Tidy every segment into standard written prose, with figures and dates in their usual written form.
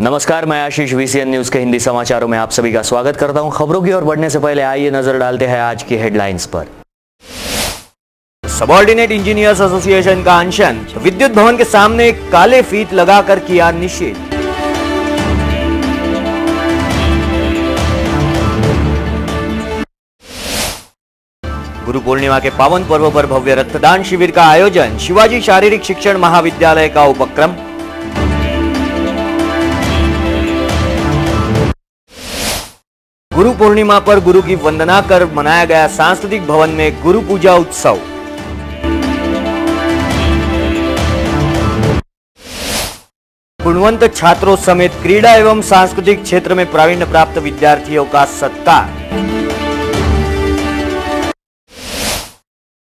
नमस्कार, मैं आशीष VCN news के हिंदी समाचारों में आप सभी का स्वागत करता हूं। खबरों की ओर बढ़ने से पहले आइए नजर डालते हैं आज की हेडलाइंस पर। सबऑर्डिनेट इंजीनियर्स एसोसिएशन का अनशन, विद्युत भवन के सामने काले फीत लगाकर किया निषेध। गुरु पूर्णिमा के पावन पर्व पर भव्य रक्तदान शिविर का आयोजन, शिवाजी शारीरिक शिक्षण महाविद्यालय का उपक्रम। गुरु पूर्णिमा पर गुरु की वंदना कर मनाया गया सांस्कृतिक भवन में गुरु पूजा उत्सव। गुणवंत छात्रों समेत क्रीड़ा एवं सांस्कृतिक क्षेत्र में प्रावीण्य प्राप्त विद्यार्थियों का सत्कार।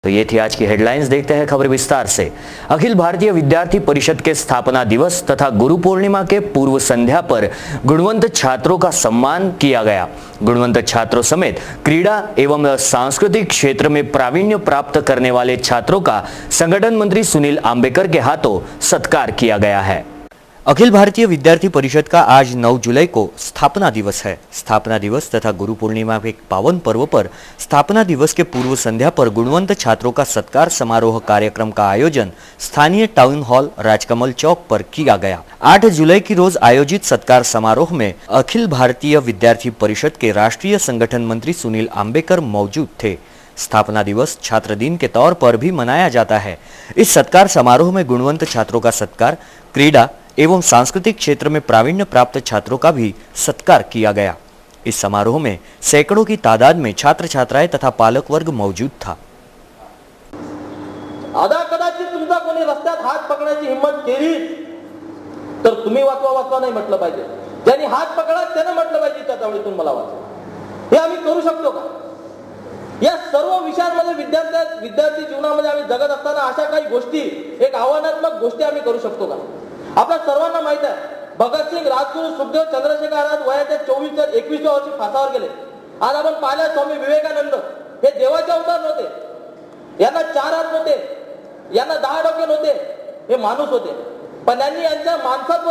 तो ये थी आज की हेडलाइंस। देखते हैं खबर विस्तार से। अखिल भारतीय विद्यार्थी परिषद के स्थापना दिवस तथा गुरु पूर्णिमा के पूर्व संध्या पर गुणवंत छात्रों का सम्मान किया गया। गुणवंत छात्रों समेत क्रीड़ा एवं सांस्कृतिक क्षेत्र में प्रावीण्य प्राप्त करने वाले छात्रों का संगठन मंत्री सुनील आंबेकर के हाथों सत्कार किया गया है। अखिल भारतीय विद्यार्थी परिषद का आज 9 जुलाई को स्थापना दिवस है। स्थापना दिवस तथा गुरु पूर्णिमा के पावन पर्व पर स्थापना दिवस के पूर्व संध्या पर गुणवंत छात्रों का सत्कार समारोह कार्यक्रम का आयोजन स्थानीय टाउन हॉल राजकमल चौक पर किया गया। 8 जुलाई की रोज आयोजित सत्कार समारोह में अखिल भारतीय विद्यार्थी परिषद के राष्ट्रीय संगठन मंत्री सुनील आंबेकर मौजूद थे। स्थापना दिवस छात्र दिन के तौर पर भी मनाया जाता है। इस सत्कार समारोह में गुणवंत छात्रों का सत्कार, क्रीड़ा एवं सांस्कृतिक क्षेत्र में प्रावीण्य प्राप्त छात्रों का भी सत्कार किया गया। इस समारोह में सैकड़ों की तादाद में छात्र छात्राएं तथा पालक वर्ग मौजूद था। आधा कदाचित तुमचा कोणी रस्त्यात हात पकडायची हिम्मत केली तर तुम्ही वाचवा नाही म्हटलं पाहिजे। ज्यांनी हात पकडला त्याने म्हटलं पाहिजे त्याच्या वेळी तुम्ही मला वाचवा। हे आम्ही करू शकतो का? या सर्व विषयांमध्ये विद्यार्थी जीवनामध्ये आम्ही जगत असताना अशा काही गोष्टी, एक आव्हानात्मक गोष्टी आम्ही करू शकतो का? आपल्या सर्वांना माहित आहे, भगतसिंग, राजगुरू, सुखदेव, चंद्रशेखर आझाद वयाच्या 24 ते 21व्या वर्षी फासावर गेले। आज आपण पाहिलं स्वामी विवेकानंद हे देवाचे अवतार नव्हते, यांना 4 हात नव्हते, यांना 10 डोके नव्हते, हे माणूस होते। पण यांनी यांचं माणसत्व,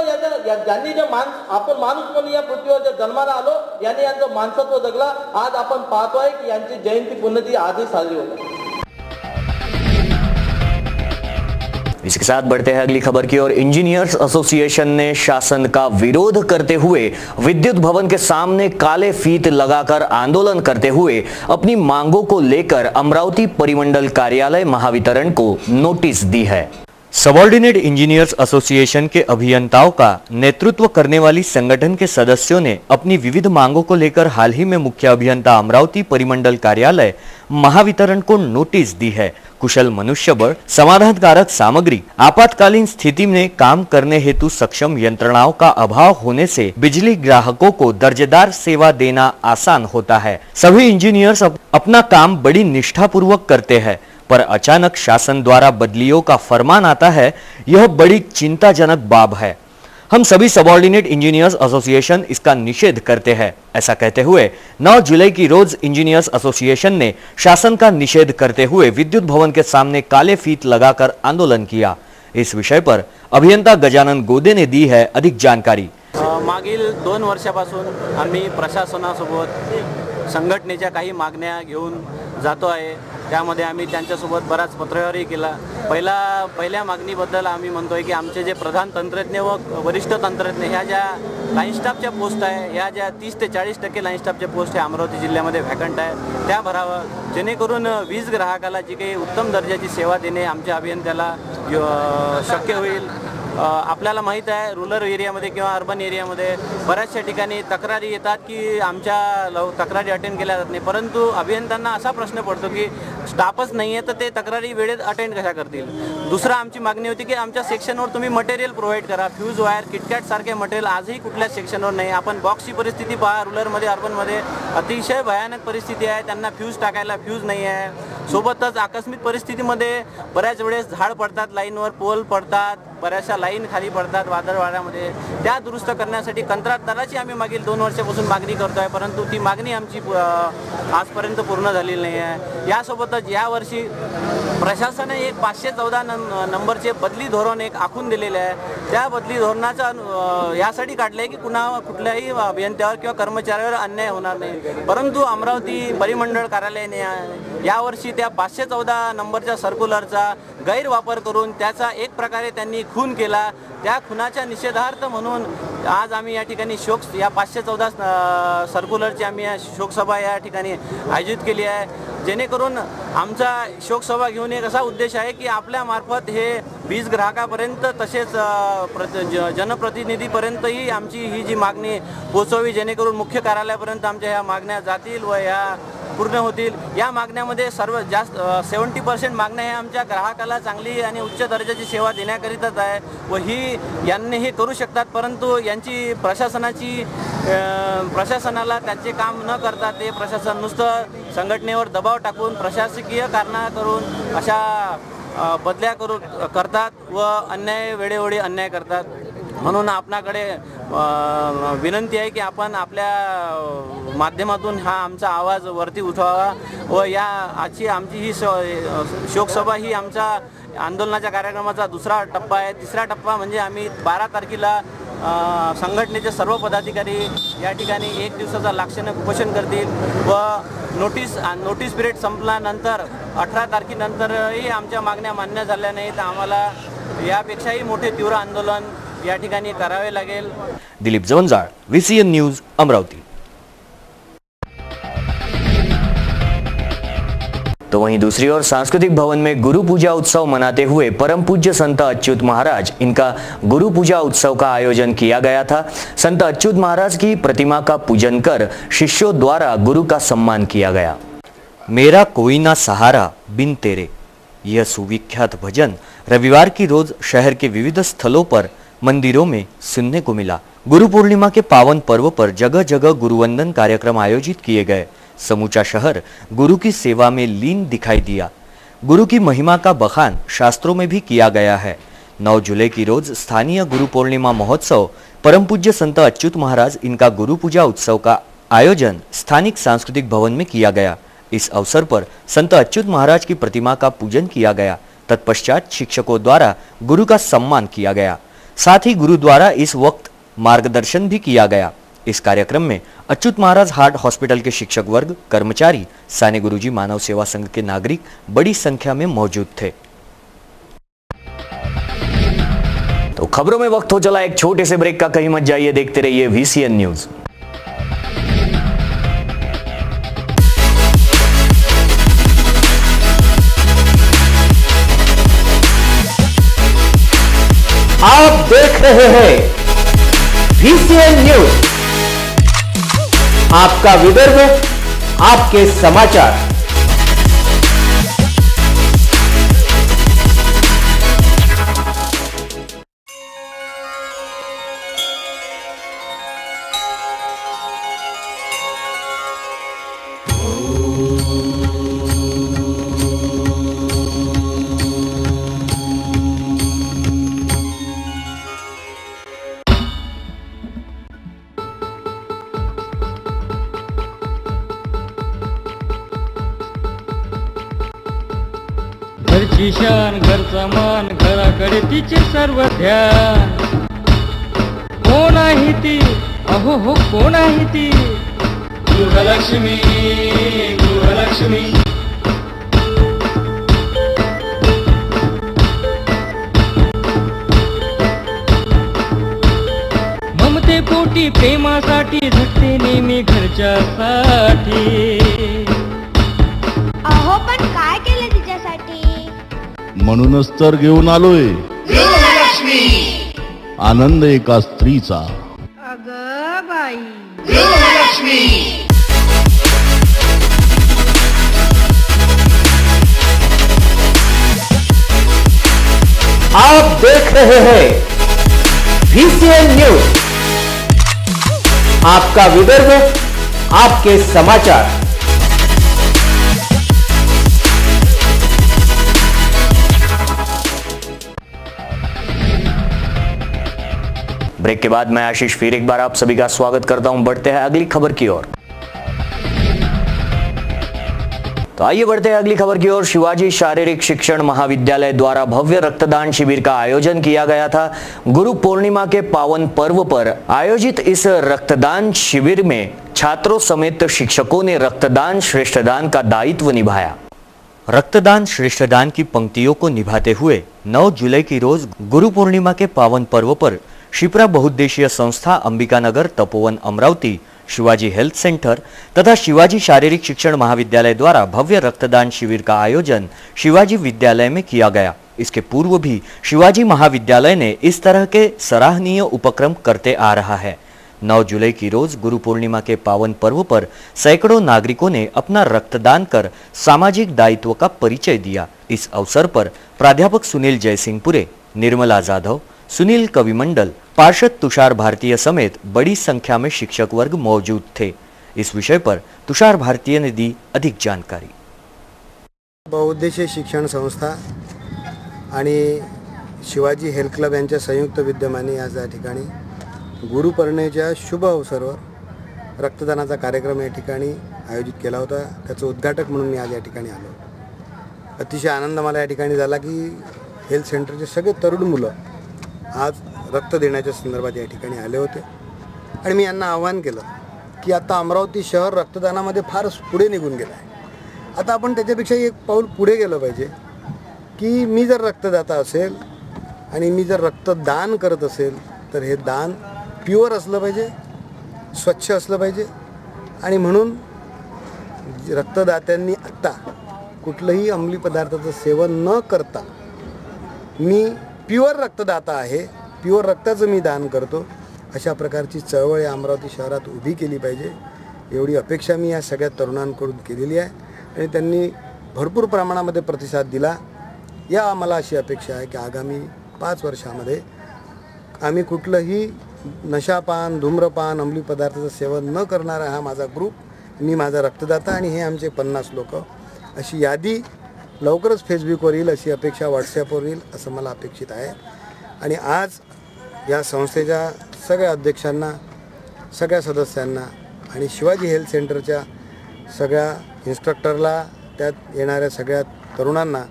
ज्यांनी जे आपण माणूस म्हणून या पृथ्वीवर जे जन्माला आलो, यांनी यांचं माणसत्व जगला। आज आपण पाहतोय की यांची जयंती पुण्यतिथी आजही साजरी होत आहे। इसके साथ बढ़ते हैं अगली खबर की ओर। इंजीनियर्स एसोसिएशन ने शासन का विरोध करते हुए विद्युत भवन के सामने काले फीत लगाकर आंदोलन करते हुए अपनी मांगों को लेकर अमरावती परिमंडल कार्यालय महावितरण को नोटिस दी है। सबऑर्डिनेट इंजीनियर्स एसोसिएशन के अभियंताओं का नेतृत्व करने वाली संगठन के सदस्यों ने अपनी विविध मांगों को लेकर हाल ही में मुख्य अभियंता अमरावती परिमंडल कार्यालय महावितरण को नोटिस दी है। कुशल मनुष्यबळ, समाधानकारक सामग्री, आपातकालीन स्थिति में काम करने हेतु सक्षम यंत्रणाओं का अभाव होने से बिजली ग्राहकों को दर्जेदार सेवा देना आसान होता है। सभी इंजीनियर्स अपना काम बड़ी निष्ठापूर्वक करते हैं, पर अचानक शासन द्वारा बदलियों का फरमान आता है, यह बड़ी चिंताजनक बात है। हम सभी सबऑर्डिनेट इंजीनियर्स एसोसिएशन इसका निषेध करते हैं। ऐसा कहते हुए 9 जुलाई की रोज इंजीनियर्स एसोसिएशन ने शासन का निषेध करते हुए विद्युत भवन के सामने काले फीत लगाकर आंदोलन किया। इस विषय पर अभियंता गजानन गोदे ने दी है अधिक जानकारी। मागील 2 वर्षापासून आम्ही प्रशासनासोबत संघटनेच्या काही मागण्या घेऊन जातो आहे। त्यामध्ये आम्ही त्यांच्यासोबत बराच पत्रव्यवहारही केला। पहिल्या मागणीबद्दल आम्ही म्हणतोय की आमचे जे प्रधान तंत्रज्ञ व वरिष्ठ तंत्रज्ञ ह्या ज्या लाईन स्टाफच्या पोस्ट आहे, ह्या ज्या 30 ते 40% लाईन स्टाफच्या पोस्ट आहे अमरावती जिल्ह्यामध्ये व्हॅकंट आहे, त्या भरावं, जेणेकरून वीज ग्राहकाला जी काही उत्तम दर्जाची सेवा देणे आमच्या अभियंत्याला शक्य होईल। आपल्याला माहित आहे रूरल एरियामध्ये किंवा अर्बन एरियामध्ये बऱ्याचशा ठिकाणी तक्रारी येतात की आमच्या तक्रारी अटेंड केल्या जात नाही, परंतु अभियंत्यांना असा प्रश्न पडतो की स्टाफच नाही आहे तर ते तक्रारी वेळेत अटेंड कशा करतील। दुसरा आमची मागणी होती की आमच्या सेक्शनवर तुम्ही मटेरियल प्रोव्हाइड करा। फ्यूज वायर, किटकॅट सारखे मटेरियल आजही कुठल्या सेक्शनवर नाही। आपण बॉक्सची परिस्थिती पहा, रूरलमध्ये अर्बनमध्ये अतिशय भयानक परिस्थिती आहे, त्यांना फ्यूज टाकायला फ्यूज नाही आहे। सोबतच आकस्मिक परिस्थितीमध्ये बऱ्याच वेळेस झाड पडतात, लाईनवर पोल पडतात, बऱ्याचशा लाईन खाली पडतात वादळ वाऱ्यामध्ये, त्या दुरुस्त करण्यासाठी कंत्राटदाराची आम्ही मागील 2 वर्षापासून मागणी करतो आहे, परंतु ती मागणी आमची आजपर्यंत पूर्ण झालेली नाही आहे. यासोबतच यावर्षी प्रशासनाने एक 514 नंबरचे बदली धोरण एक आखून दिलेले आहे. त्या बदली धोरणाचा यासाठी काढलं आहे की कुठल्याही अभियंत्यावर किंवा कर्मचाऱ्यावर अन्याय होणार नाही. परंतु अमरावती परिमंडळ कार्यालयाने यावर्षी त्या 514 नंबरच्या सर्क्युलरचा गैरवापर करून त्याचा एक प्रकारे त्यांनी खून केला. त्या खुनाच्या निषेधार्थ म्हणून आज आम्ही या ठिकाणी या 514 सर्क्युलरची आम्ही शोकसभा या ठिकाणी आयोजित केली आहे. जेणेकरून आमचा शोकसभा घेऊन एक असा उद्देश आहे की आपल्या मार्फत हे वीज ग्राहकापर्यंत तसेच जनप्रतिनिधीपर्यंतही आमची ही जी मागणी पोहोचवावी, जेणेकरून मुख्य कार्यालयापर्यंत आमच्या ह्या मागण्या जातील व ह्या पूर्ण होतील. या मागण्यामध्ये सर्व जास्त 70% मागण्या ह्या आमच्या ग्राहकाला चांगली आणि उच्च दर्जाची सेवा देण्याकरिताच आहे व यांनी हे करू शकतात. परंतु यांची प्रशासनाला त्याचे काम न करता ते प्रशासन नुसतं संघटनेवर दबाव टाकून प्रशासकीय कारणा करून अशा बदल्या करतात व वेळोवेळी अन्याय करतात. म्हणून आपणाकडे विनंती आहे की आपण आपल्या माध्यमातून हा आमचा आवाज वरती उठवावा व आमची ही शोकसभा ही आमच्या आंदोलनाच्या कार्यक्रमाचा दुसरा टप्पा आहे. तिसरा टप्पा म्हणजे आम्ही 12 तारखेला संघटनेचे सर्व पदाधिकारी या ठिकाणी 1 दिवसाचा लाक्षणिक उपोषण करतील व नोटीस पिरियड संपल्यानंतर 18 तारखेनंतरही आमच्या मागण्या मान्य झाल्या नाही तर आम्हाला यापेक्षाही मोठे तीव्र आंदोलन या ठिकाणी करावे लागेल. Dilip Jawanjal, VCN news, Amravati. तो वहीं दूसरी ओर सांस्कृतिक भवन में गुरु पूजा उत्सव मनाते हुए परम पूज्य संत अच्युत महाराज इनका गुरु पूजा उत्सव का आयोजन किया गया था. संत अच्युत महाराज की प्रतिमा का पूजन कर शिष्यों द्वारा गुरु का सम्मान किया गया. मेरा कोई ना सहारा बिन तेरे, यह सुविख्यात भजन रविवार की रोज शहर के विविध स्थलों पर मंदिरों में सुनने को मिला. गुरु पूर्णिमा के पावन पर्व पर जगह जगह गुरुवंदन कार्यक्रम आयोजित किए गए. समूचा शहर गुरु की सेवा में लीन दिखाई दिया. गुरु की महिमा का बखान शास्त्रों में भी किया गया है. 9 जुलाई की रोज स्थानीय गुरु पूर्णिमा महोत्सव परम पूज्य संत अच्युत महाराज इनका गुरु पूजा उत्सव का आयोजन स्थानिक सांस्कृतिक भवन में किया गया. इस अवसर पर संत अच्युत महाराज की प्रतिमा का पूजन किया गया. तत्पश्चात शिक्षकों द्वारा गुरु का सम्मान किया गया. साथ ही गुरु द्वारा इस वक्त मार्गदर्शन भी किया गया. इस कार्यक्रम में अच्युत महाराज हार्ट हॉस्पिटल के शिक्षक वर्ग, कर्मचारी, साने गुरुजी मानव सेवा संघ के नागरिक बड़ी संख्या में मौजूद थे. तो खबरों में वक्त हो चला एक छोटे से ब्रेक का. कहीं मत जाइए, देखते रहिए VCN न्यूज. आप देख रहे हैं VCN न्यूज, आपका विदर्भ, आपके समाचार. घरची शान, घरचा मान, घराकडे तिचे सर्व ध्यान. कोण आहे ती, अहो हो कोण आहे ती, गृहलक्ष्मी, गृहलक्ष्मी. ममते पोटी प्रेमासाठी झटते नेहमी घरच्यासाठी. अहो पण काय केलं तिच्यासाठी, म्हणूनच तर घेऊन आलोय आनंद एका स्त्रीचा. अगं बाई, आप देख रहे हैं VCN न्यूज, आपका विदर्भ, आपके समाचार. ब्रेक के बाद मैं आशीष फिर एक बार आप सभी का स्वागत करता हूं। बढ़ते हैं अगली खबर की ओर। तो आइए बढ़ते हैं अगली खबर की ओर। शिवाजी शारीरिक शिक्षण महाविद्यालय द्वारा भव्य रक्तदान शिविर का आयोजन किया गया था। गुरु पूर्णिमा के पावन पर्व पर आयोजित इस रक्तदान शिविर में छात्रों समेत शिक्षकों ने रक्तदान श्रेष्ठदान का दायित्व निभाया। रक्तदान श्रेष्ठदान की पंक्तियों को निभाते हुए 9 जुलाई की रोज गुरु पूर्णिमा के पावन पर्व पर शिप्रा बहुउद्देशीय संस्था अंबिकानगर तपोवन अमरावती, शिवाजी हेल्थ सेंटर तथा शिवाजी शारीरिक शिक्षण महाविद्यालय द्वारा भव्य रक्तदान शिविर का आयोजन शिवाजी विद्यालय में किया गया। इसके पूर्व भी शिवाजी महाविद्यालय ने इस तरह के सराहनीय उपक्रम करते आ रहा है। 9 जुलाई की रोज गुरु पूर्णिमा के पावन पर्व पर सैकड़ों नागरिकों ने अपना रक्तदान कर सामाजिक दायित्व का परिचय दिया। इस अवसर पर प्राध्यापक सुनील जयसिंहपुरे, निर्मला जाधव, सुनील कविमंडल, पार्षद तुषार भारतीय समेत बड़ी संख्या में शिक्षक वर्ग मौजूद थे। इस विषय पर तुषार भारतीय ने दी अधिक जानकारी। बहुउद्देशीय शिक्षण संस्था आणि शिवाजी हेल्थ क्लब यांच्या संयुक्त विद्यमाने आज या ठिकाणी गुरुपौर्णिमेच्या शुभ अवसरावर रक्तदानाचा कार्यक्रम या ठिकाणी आयोजित केला होता। त्याचं उद्घाटक म्हणून मी आज या ठिकाणी आलो। अतिशय आनंद मला या ठिकाणी झाला की हेल्थ सेंटरचे सगळे तरुण मुलं आज रक्त देण्याच्या संदर्भात या ठिकाणी आले होते आणि मी यांना आवाहन केलं की आता अमरावती शहर रक्तदानामध्ये फार पुढे निघून गेलं आहे। आता आपण त्याच्यापेक्षा एक पाऊल पुढे गेलं पाहिजे की मी जर रक्तदाता असेल आणि मी जर रक्तदान करत असेल तर हे दान प्युअर असलं पाहिजे, स्वच्छ असलं पाहिजे आणि म्हणून रक्तदात्यांनी आत्ता कुठलंही अंमली पदार्थाचं सेवन न करता मी प्युअर रक्तदाता आहे, प्युअर रक्ताचं मी दान करतो, अशा प्रकारची चळवळ या अमरावती शहरात उभी केली पाहिजे एवढी अपेक्षा मी या सगळ्या तरुणांकडून केलेली आहे आणि त्यांनी भरपूर प्रमाणामध्ये प्रतिसाद दिला। या मला अशी अपेक्षा आहे की आगामी 5 वर्षामध्ये आम्ही कुठलंही नशापान, धूम्रपान, अंमली पदार्थाचं सेवन न करणारा हा माझा ग्रुप, मी माझा रक्तदाता आणि हे आमचे 50 लोक, अशी यादी लवकरच फेसबुकवर येईल अशी अपेक्षा व्हॉट्सॲपवर येईल असं मला अपेक्षित आहे। आणि आज या संस्थेच्या सगळ्या अध्यक्षांना, सगळ्या सदस्यांना आणि शिवाजी हेल्थ सेंटरच्या सगळ्या इन्स्ट्रक्टरला, त्यात येणाऱ्या सगळ्या तरुणांना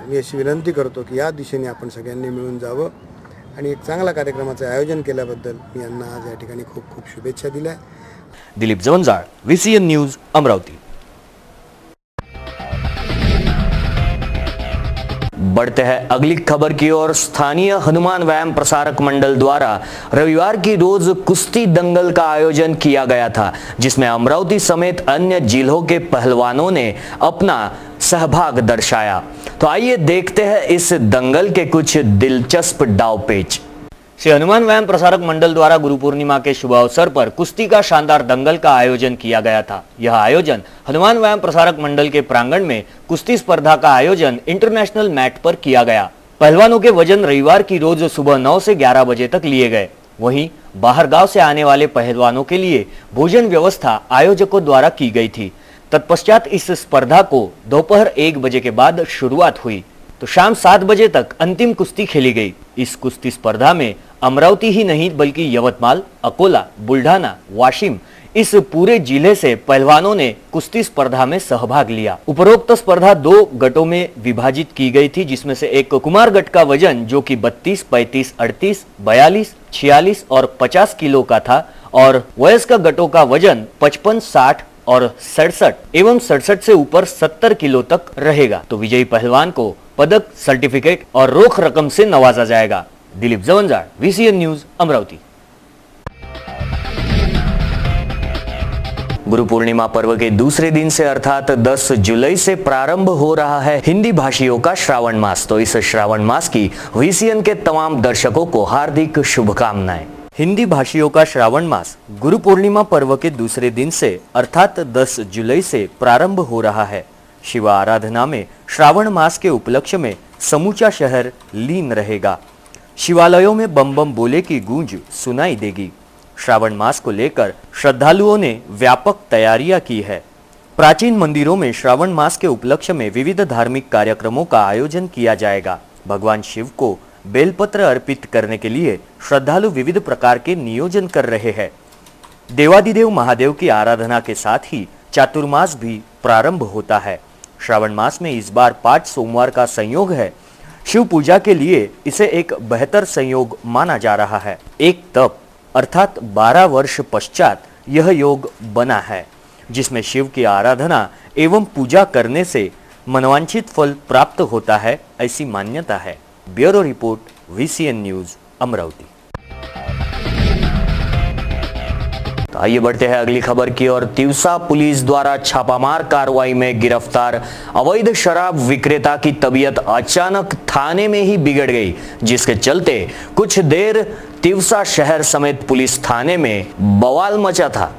मी अशी विनंती करतो की या दिशेने आपण सगळ्यांनी मिळून जावं आणि एक चांगला कार्यक्रमाचं आयोजन केल्याबद्दल मी यांना आज या ठिकाणी खूप खूप शुभेच्छा दिल्या। Dilip Jawanjal, VCN news, Amravati. बढ़ते हैं अगली खबर की ओर। स्थानीय हनुमान व्यायाम प्रसारक मंडल द्वारा रविवार की रोज कुश्ती दंगल का आयोजन किया गया था, जिसमें अमरावती समेत अन्य जिलों के पहलवानों ने अपना सहभाग दर्शाया। तो आइए देखते हैं इस दंगल के कुछ दिलचस्प दांवपेच। श्री हनुमान व्यायाम प्रसारक मंडल द्वारा गुरु पूर्णिमा के शुभ अवसर पर कुश्ती का शानदार दंगल का आयोजन किया गया था। यह आयोजन हनुमान व्यायाम प्रसारक मंडल के प्रांगण में कुश्ती स्पर्धा का आयोजन इंटरनेशनल मैट पर किया गया। पहलवानों के वजन रविवार की रोज सुबह 9 से 11 बजे तक लिए गए। वहीं बाहर गांव से आने वाले पहलवानों के लिए भोजन व्यवस्था आयोजकों द्वारा की गई थी। तत्पश्चात इस स्पर्धा को दोपहर 1 बजे के बाद शुरुआत हुई तो शाम 7 बजे तक अंतिम कुश्ती खेली गई। इस कुश्ती स्पर्धा में अमरावती ही नहीं बल्कि यवतमाल, अकोला, बुल्ढाना, वाशिम इस पूरे जिले से पहलवानों ने कुश्ती स्पर्धा में सहभाग लिया। उपरोक्त स्पर्धा 2 गटों में विभाजित की गई थी, जिसमें से एक कुमार गट का वजन जो कि 32, 35, 38, 42, 46 और 50 किलो का था और वयस्क गटों का वजन 55, 60 और 67 एवं 67 से ऊपर 70 किलो तक रहेगा। तो विजयी पहलवान को पदक, सर्टिफिकेट और रोख रकम से नवाजा जाएगा। Dilip Jawanjal, VCN news, Amravati. गुरु पूर्णिमा पर्व के दूसरे दिन से अर्थात 10 जुलाई से प्रारंभ हो रहा है हिंदी भाषियों का श्रावण मास। तो इस श्रावण मास की VCN के तमाम दर्शकों को हार्दिक शुभकामनाएं। हिंदी भाषियों का श्रावण मास गुरु पूर्णिमा पर्व के दूसरे दिन से अर्थात 10 जुलाई से प्रारंभ हो रहा है। शिव आराधना में श्रावण मास के उपलक्ष्य में समूचा शहर लीन रहेगा। शिवालयों में बम बम बोले की गूंज सुनाई देगी। श्रावण मास को लेकर श्रद्धालुओं ने व्यापक तैयारियां की है। प्राचीन मंदिरों में श्रावण मास के उपलक्ष्य में विविध धार्मिक कार्यक्रमों का आयोजन किया जाएगा। भगवान शिव को बेलपत्र अर्पित करने के लिए श्रद्धालु विविध प्रकार के नियोजन कर रहे हैं। देवादिदेव महादेव की आराधना के साथ ही चातुर्मास भी प्रारंभ होता है। श्रावण मास में इस बार 5 सोमवार का संयोग है। शिव पूजा के लिए इसे एक बेहतर संयोग माना जा रहा है। एक तप अर्थात 12 वर्ष पश्चात यह योग बना है, जिसमें शिव की आराधना एवं पूजा करने से मनवांछित फल प्राप्त होता है, ऐसी मान्यता है। Bureau report, VCN news, Amravati. तो आइए बढ़ते हैं अगली खबर की ओर। तिवसा पुलिस द्वारा छापामार कार्रवाई में गिरफ्तार अवैध शराब विक्रेता की तबीयत अचानक थाने में ही बिगड़ गई, जिसके चलते कुछ देर तिवसा शहर समेत पुलिस थाने में बवाल मचा था।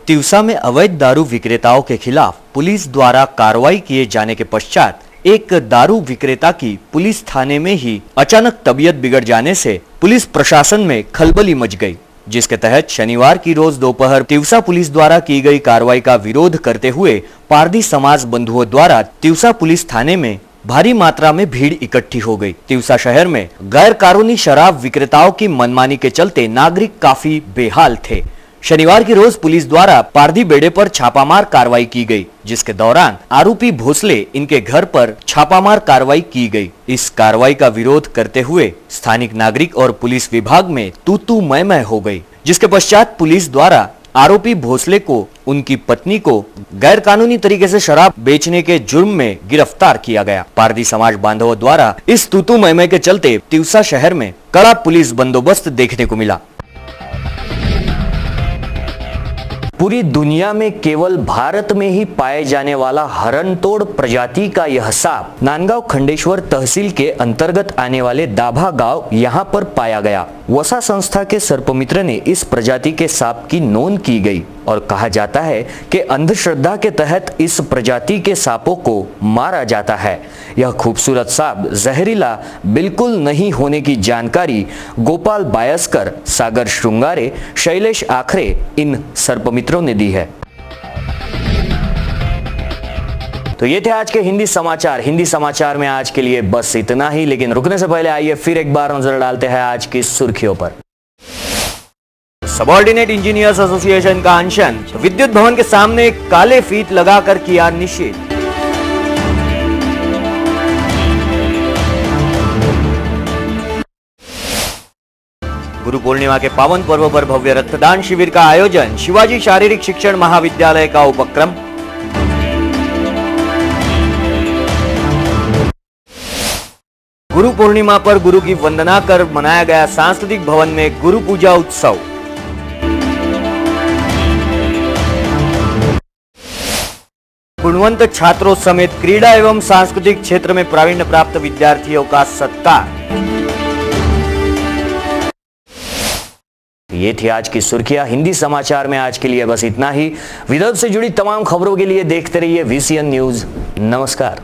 तिवसा में अवैध दारू विक्रेताओं के खिलाफ पुलिस द्वारा कार्रवाई किए जाने के पश्चात एक दारू विक्रेता की पुलिस थाने में ही अचानक तबीयत बिगड़ जाने से पुलिस प्रशासन में खलबली मच गई, जिसके तहत शनिवार की रोज दोपहर तिवसा पुलिस द्वारा की गई कार्रवाई का विरोध करते हुए पारधी समाज बंधुओं द्वारा तिवसा पुलिस थाने में भारी मात्रा में भीड़ इकट्ठी हो गई। तिवसा शहर में गैर कानूनी शराब विक्रेताओं की मनमानी के चलते नागरिक काफी बेहाल थे। शनिवार की रोज पुलिस द्वारा पारधी बेड़े पर छापामार कार्रवाई की गई, जिसके दौरान आरोपी भोसले इनके घर पर छापामार कार्रवाई की गई। इस कार्रवाई का विरोध करते हुए स्थानिक नागरिक और पुलिस विभाग में तू मैं हो गई, जिसके पश्चात पुलिस द्वारा आरोपी भोसले को, उनकी पत्नी को गैर कानूनी तरीके से शराब बेचने के जुर्म में गिरफ्तार किया गया। पारधी समाज बांधवों द्वारा इस तू मैं के चलते तिवसा शहर में कड़ा पुलिस बंदोबस्त देखने को मिला। पूरी दुनिया में केवल भारत में ही पाए जाने वाला हरणतोड़ प्रजाति का यह सांप नांदगांव खंडेश्वर तहसील के अंतर्गत आने वाले दाभा गांव यहां पर पाया गया। वसा संस्था के सर्पमित्र ने इस प्रजाति के सांप की नोंद की गई और कहा जाता है कि अंधश्रद्धा के तहत इस प्रजाति के सांपों को मारा जाता है। यह खूबसूरत सांप जहरीला बिल्कुल नहीं होने की जानकारी गोपाल बायस्कर, सागर श्रृंगारे, शैलेश आखरे इन सर्पमित्रों ने दी है। तो ये थे आज के हिंदी समाचार। हिंदी समाचार में आज के लिए बस इतना ही, लेकिन रुकने से पहले आइए फिर एक बार नजर डालते हैं आज की सुर्खियों पर। सबऑर्डिनेट इंजीनियर्स एसोसिएशन का अनशन, विद्युत भवन के सामने काले फीत लगाकर किया निषेध। गुरु पूर्णिमा के पावन पर्व पर भव्य रक्तदान शिविर का आयोजन, शिवाजी शारीरिक शिक्षण महाविद्यालय का उपक्रम। गुरु पूर्णिमा पर गुरु की वंदना कर मनाया गया सांस्कृतिक भवन में गुरु पूजा उत्सव। गुणवंत छात्रों समेत क्रीड़ा एवं सांस्कृतिक क्षेत्र में प्रावीण्य प्राप्त विद्यार्थियों का सत्कार। ये थी आज की सुर्खियां। हिंदी समाचार में आज के लिए बस इतना ही। विदर्भ से जुड़ी तमाम खबरों के लिए देखते रहिए VCN न्यूज। नमस्कार।